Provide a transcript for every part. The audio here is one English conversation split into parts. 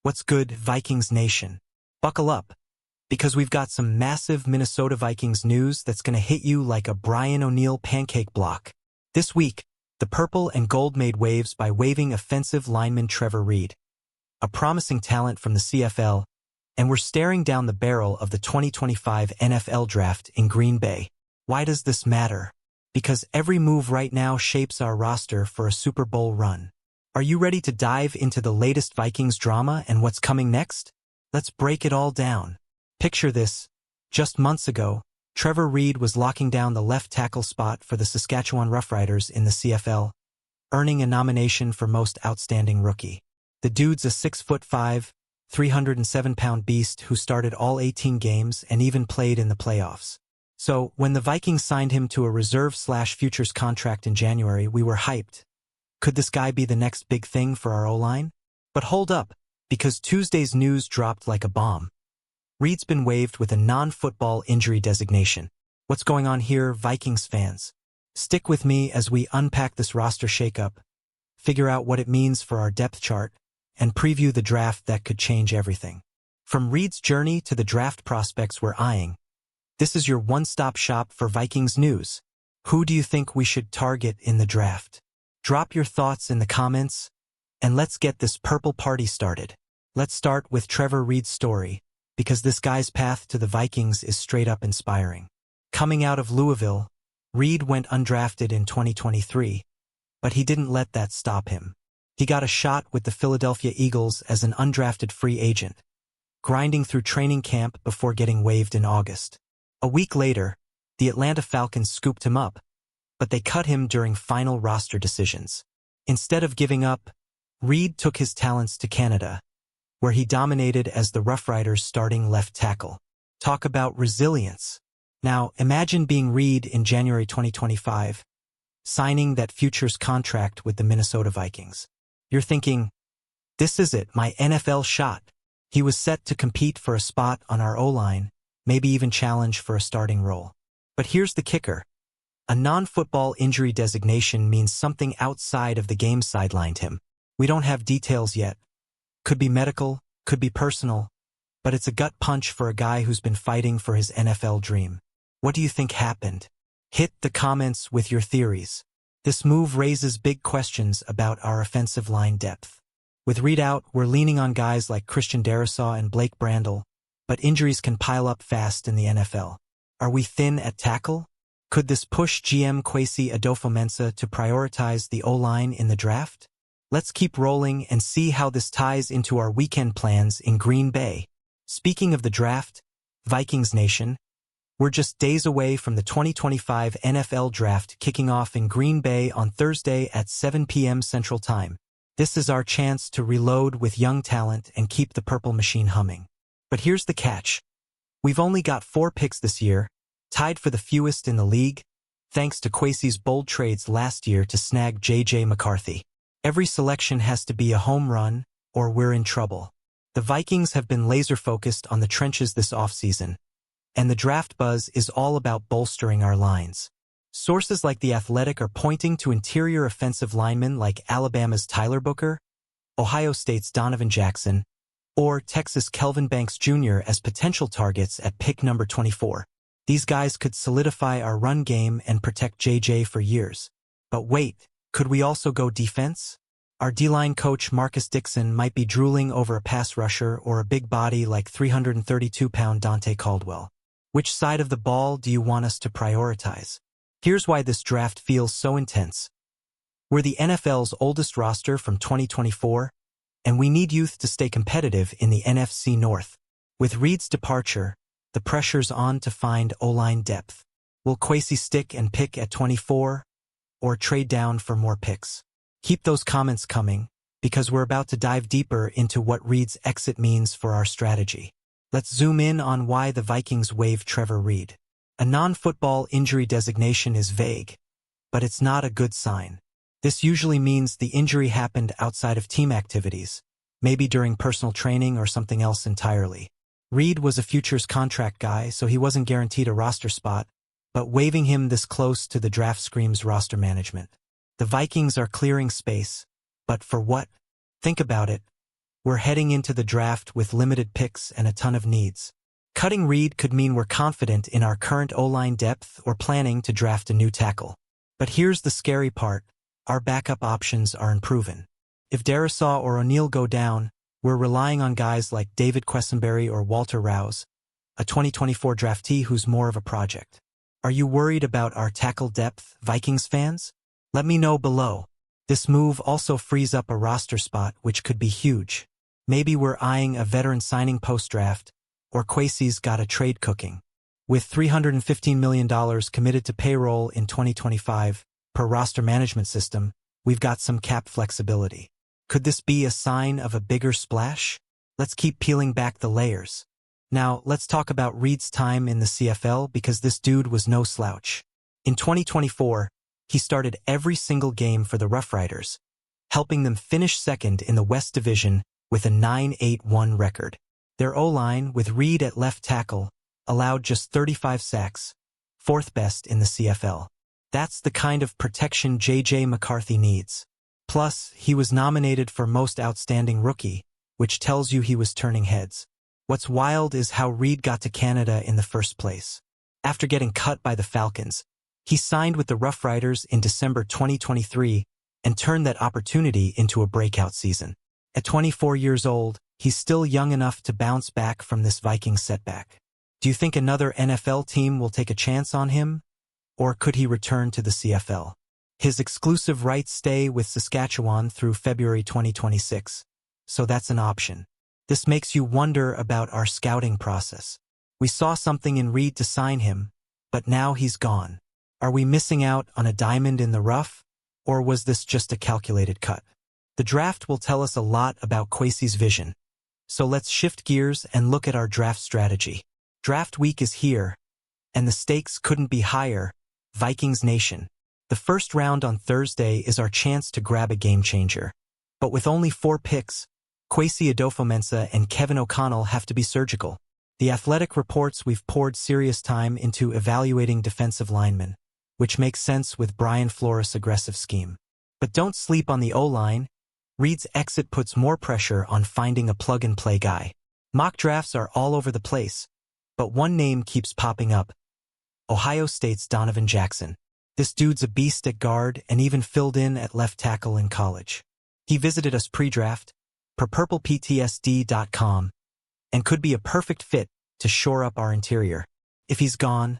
What's good, Vikings Nation? Buckle up, because we've got some massive Minnesota Vikings news that's going to hit you like a Brian O'Neill pancake block. This week, the purple and gold made waves by waiving offensive lineman Trevor Reid, a promising talent from the CFL, and we're staring down the barrel of the 2025 NFL Draft in Green Bay. Why does this matter? Because every move right now shapes our roster for a Super Bowl run. Are you ready to dive into the latest Vikings drama and what's coming next? Let's break it all down. Picture this. Just months ago, Trevor Reid was locking down the left tackle spot for the Saskatchewan Roughriders in the CFL, earning a nomination for Most Outstanding Rookie. The dude's a 6'5", 307-pound beast who started all 18 games and even played in the playoffs. So, when the Vikings signed him to a reserve/futures contract in January, we were hyped. Could this guy be the next big thing for our O-line? But hold up, because Tuesday's news dropped like a bomb. Reid's been waived with a non-football injury designation. What's going on here, Vikings fans? Stick with me as we unpack this roster shakeup, figure out what it means for our depth chart, and preview the draft that could change everything. From Reid's journey to the draft prospects we're eyeing, this is your one-stop shop for Vikings news. Who do you think we should target in the draft? Drop your thoughts in the comments, and let's get this purple party started. Let's start with Trevor Reid's story, because this guy's path to the Vikings is straight up inspiring. Coming out of Louisville, Reid went undrafted in 2023, but he didn't let that stop him. He got a shot with the Philadelphia Eagles as an undrafted free agent, grinding through training camp before getting waived in August. A week later, the Atlanta Falcons scooped him up, but they cut him during final roster decisions. Instead of giving up, Reid took his talents to Canada, where he dominated as the Roughriders' starting left tackle. Talk about resilience. Now, imagine being Reid in January 2025, signing that futures contract with the Minnesota Vikings. You're thinking, this is it, my NFL shot. He was set to compete for a spot on our O-line, maybe even challenge for a starting role. But here's the kicker. A non-football injury designation means something outside of the game sidelined him. We don't have details yet. Could be medical, could be personal, but it's a gut punch for a guy who's been fighting for his NFL dream. What do you think happened? Hit the comments with your theories. This move raises big questions about our offensive line depth. With Reid out, we're leaning on guys like Christian Darrisaw and Blake Brandel, but injuries can pile up fast in the NFL. Are we thin at tackle? Could this push GM Kwesi Adofo-Mensah to prioritize the O-line in the draft? Let's keep rolling and see how this ties into our weekend plans in Green Bay. Speaking of the draft, Vikings Nation, we're just days away from the 2025 NFL Draft kicking off in Green Bay on Thursday at 7 p.m. Central Time. This is our chance to reload with young talent and keep the purple machine humming. But here's the catch. We've only got 4 picks this year, tied for the fewest in the league, thanks to Kwesi's bold trades last year to snag J.J. McCarthy. Every selection has to be a home run, or we're in trouble. The Vikings have been laser-focused on the trenches this offseason, and the draft buzz is all about bolstering our lines. Sources like The Athletic are pointing to interior offensive linemen like Alabama's Tyler Booker, Ohio State's Donovan Jackson, or Texas' Kelvin Banks Jr. as potential targets at pick number 24. These guys could solidify our run game and protect JJ for years. But wait, could we also go defense? Our D-line coach Marcus Dixon might be drooling over a pass rusher or a big body like 332-pound Dante Caldwell. Which side of the ball do you want us to prioritize? Here's why this draft feels so intense. We're the NFL's oldest roster from 2024, and we need youth to stay competitive in the NFC North. With Reid's departure, the pressure's on to find O-line depth. Will Kwesi stick and pick at 24, or trade down for more picks? Keep those comments coming, because we're about to dive deeper into what Reid's exit means for our strategy. Let's zoom in on why the Vikings waived Trevor Reid. A non-football injury designation is vague, but it's not a good sign. This usually means the injury happened outside of team activities, maybe during personal training or something else entirely. Reid was a futures contract guy, so he wasn't guaranteed a roster spot, but waiving him this close to the draft screams roster management. The Vikings are clearing space, but for what? Think about it. We're heading into the draft with limited picks and a ton of needs. Cutting Reid could mean we're confident in our current O-line depth or planning to draft a new tackle. But here's the scary part. Our backup options are unproven. If Darisaw or O'Neal go down, we're relying on guys like David Quessenberry or Walter Rouse, a 2024 draftee who's more of a project. Are you worried about our tackle depth, Vikings fans? Let me know below. This move also frees up a roster spot, which could be huge. Maybe we're eyeing a veteran signing post-draft, or Kwesi's got a trade cooking. With $315 million committed to payroll in 2025, per roster management system, we've got some cap flexibility. Could this be a sign of a bigger splash? Let's keep peeling back the layers. Now, let's talk about Reid's time in the CFL because this dude was no slouch. In 2024, he started every single game for the Rough Riders, helping them finish second in the West Division with a 9-8-1 record. Their O-line, with Reid at left tackle, allowed just 35 sacks, fourth best in the CFL. That's the kind of protection J.J. McCarthy needs. Plus, he was nominated for Most Outstanding Rookie, which tells you he was turning heads. What's wild is how Reid got to Canada in the first place. After getting cut by the Falcons, he signed with the Rough Riders in December 2023 and turned that opportunity into a breakout season. At 24 years old, he's still young enough to bounce back from this Vikings setback. Do you think another NFL team will take a chance on him? Or could he return to the CFL? His exclusive rights stay with Saskatchewan through February 2026, so that's an option. This makes you wonder about our scouting process. We saw something in Reid to sign him, but now he's gone. Are we missing out on a diamond in the rough, or was this just a calculated cut? The draft will tell us a lot about Kwesi's vision, so let's shift gears and look at our draft strategy. Draft week is here, and the stakes couldn't be higher. Vikings Nation. The first round on Thursday is our chance to grab a game changer. But with only 4 picks, Kwesi Adofo-Mensah and Kevin O'Connell have to be surgical. The Athletic reports we've poured serious time into evaluating defensive linemen, which makes sense with Brian Flores' aggressive scheme. But don't sleep on the O-line. Reid's exit puts more pressure on finding a plug-and-play guy. Mock drafts are all over the place, but one name keeps popping up. Ohio State's Donovan Jackson. This dude's a beast at guard and even filled in at left tackle in college. He visited us pre-draft, per purpleptsd.com, and could be a perfect fit to shore up our interior. If he's gone,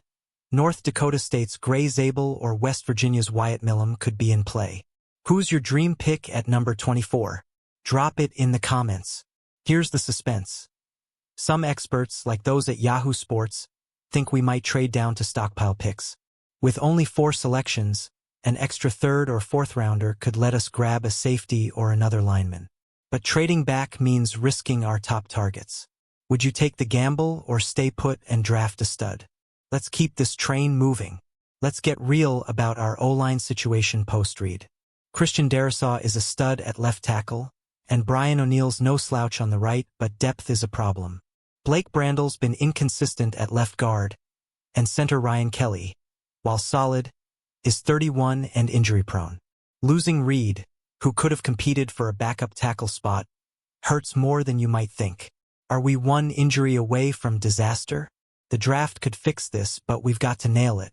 North Dakota State's Gray Zabel or West Virginia's Wyatt Millam could be in play. Who's your dream pick at number 24? Drop it in the comments. Here's the suspense. Some experts, like those at Yahoo Sports, think we might trade down to stockpile picks. With only 4 selections, an extra 3rd or 4th rounder could let us grab a safety or another lineman. But trading back means risking our top targets. Would you take the gamble or stay put and draft a stud? Let's keep this train moving. Let's get real about our O-line situation post-Reid. Christian Darisaw is a stud at left tackle, and Brian O'Neal's no slouch on the right, but depth is a problem. Blake Brandle's been inconsistent at left guard, and center Ryan Kelly, while solid, is 31 and injury-prone. Losing Reid, who could have competed for a backup tackle spot, hurts more than you might think. Are we one injury away from disaster? The draft could fix this, but we've got to nail it.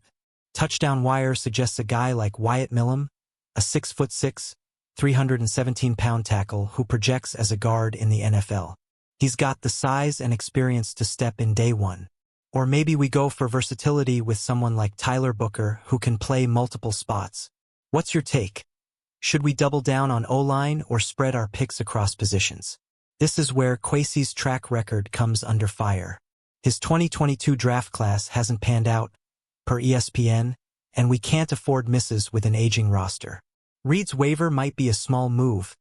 Touchdown Wire suggests a guy like Wyatt Millam, a 6'6", 317-pound tackle who projects as a guard in the NFL. He's got the size and experience to step in day one. Or maybe we go for versatility with someone like Tyler Booker who can play multiple spots. What's your take? Should we double down on O-line or spread our picks across positions? This is where Kwesi's track record comes under fire. His 2022 draft class hasn't panned out, per ESPN, and we can't afford misses with an aging roster. Reid's waiver might be a small move,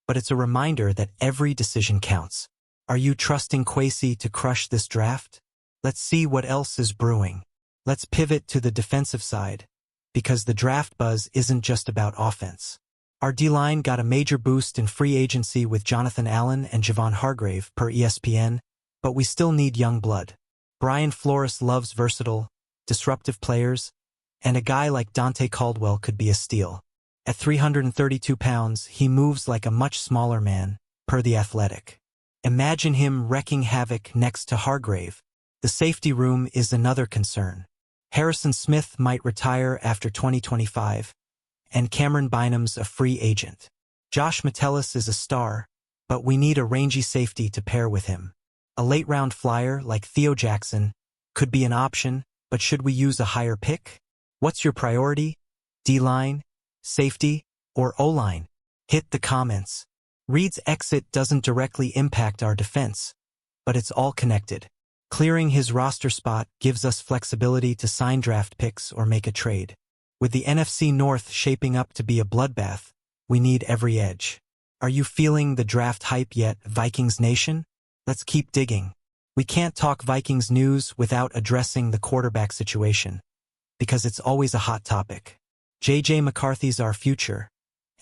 but it's a reminder that every decision counts. Are you trusting Kwesi to crush this draft? Let's see what else is brewing. Let's pivot to the defensive side, because the draft buzz isn't just about offense. Our D-line got a major boost in free agency with Jonathan Allen and Javon Hargrave, per ESPN, but we still need young blood. Brian Flores loves versatile, disruptive players, and a guy like Dante Caldwell could be a steal. At 332 pounds, he moves like a much smaller man, per The Athletic. Imagine him wrecking havoc next to Hargrave. The safety room is another concern. Harrison Smith might retire after 2025, and Cameron Bynum's a free agent. Josh Metellus is a star, but we need a rangy safety to pair with him. A late-round flyer like Theo Jackson could be an option, but should we use a higher pick? What's your priority? D-line, safety, or O-line? Hit the comments. Reid's exit doesn't directly impact our defense, but it's all connected. Clearing his roster spot gives us flexibility to sign draft picks or make a trade. With the NFC North shaping up to be a bloodbath, we need every edge. Are you feeling the draft hype yet, Vikings Nation? Let's keep digging. We can't talk Vikings news without addressing the quarterback situation, because it's always a hot topic. J.J. McCarthy's our future,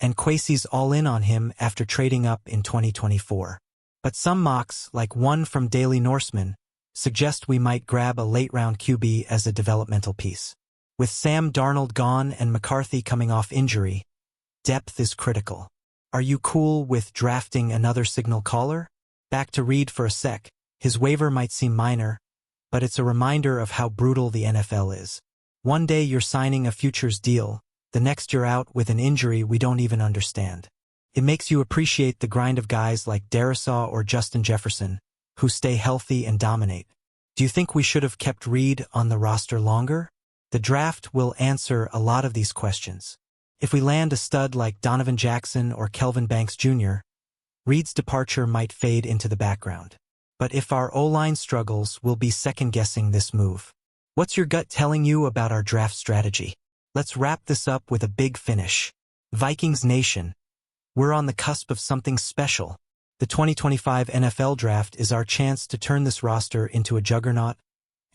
and Kwesi's all in on him after trading up in 2024. But some mocks, like one from Daily Norseman, suggest we might grab a late-round QB as a developmental piece. With Sam Darnold gone and McCarthy coming off injury, depth is critical. Are you cool with drafting another signal caller? Back to Reid for a sec. His waiver might seem minor, but it's a reminder of how brutal the NFL is. One day you're signing a futures deal, the next you're out with an injury we don't even understand. It makes you appreciate the grind of guys like Darisaw or Justin Jefferson, who stay healthy and dominate. Do you think we should have kept Reid on the roster longer? The draft will answer a lot of these questions. If we land a stud like Donovan Jackson or Kelvin Banks Jr., Reid's departure might fade into the background. But if our O-line struggles, we'll be second-guessing this move. What's your gut telling you about our draft strategy? Let's wrap this up with a big finish. Vikings Nation, we're on the cusp of something special. The 2025 NFL Draft is our chance to turn this roster into a juggernaut,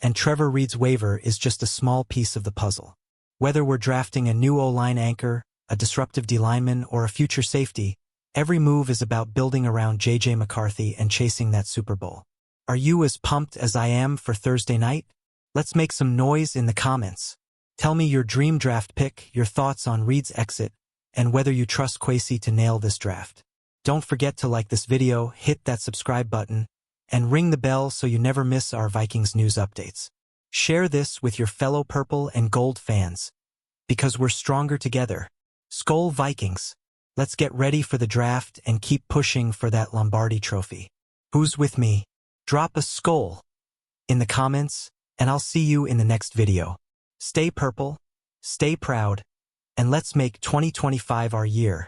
and Trevor Reid's waiver is just a small piece of the puzzle. Whether we're drafting a new O-line anchor, a disruptive D-lineman, or a future safety, every move is about building around J.J. McCarthy and chasing that Super Bowl. Are you as pumped as I am for Thursday night? Let's make some noise in the comments. Tell me your dream draft pick, your thoughts on Reid's exit, and whether you trust Kwesi to nail this draft. Don't forget to like this video, hit that subscribe button, and ring the bell so you never miss our Vikings news updates. Share this with your fellow purple and gold fans, because we're stronger together. Skol Vikings! Let's get ready for the draft and keep pushing for that Lombardi trophy. Who's with me? Drop a skol in the comments, and I'll see you in the next video. Stay purple, stay proud, and let's make 2025 our year.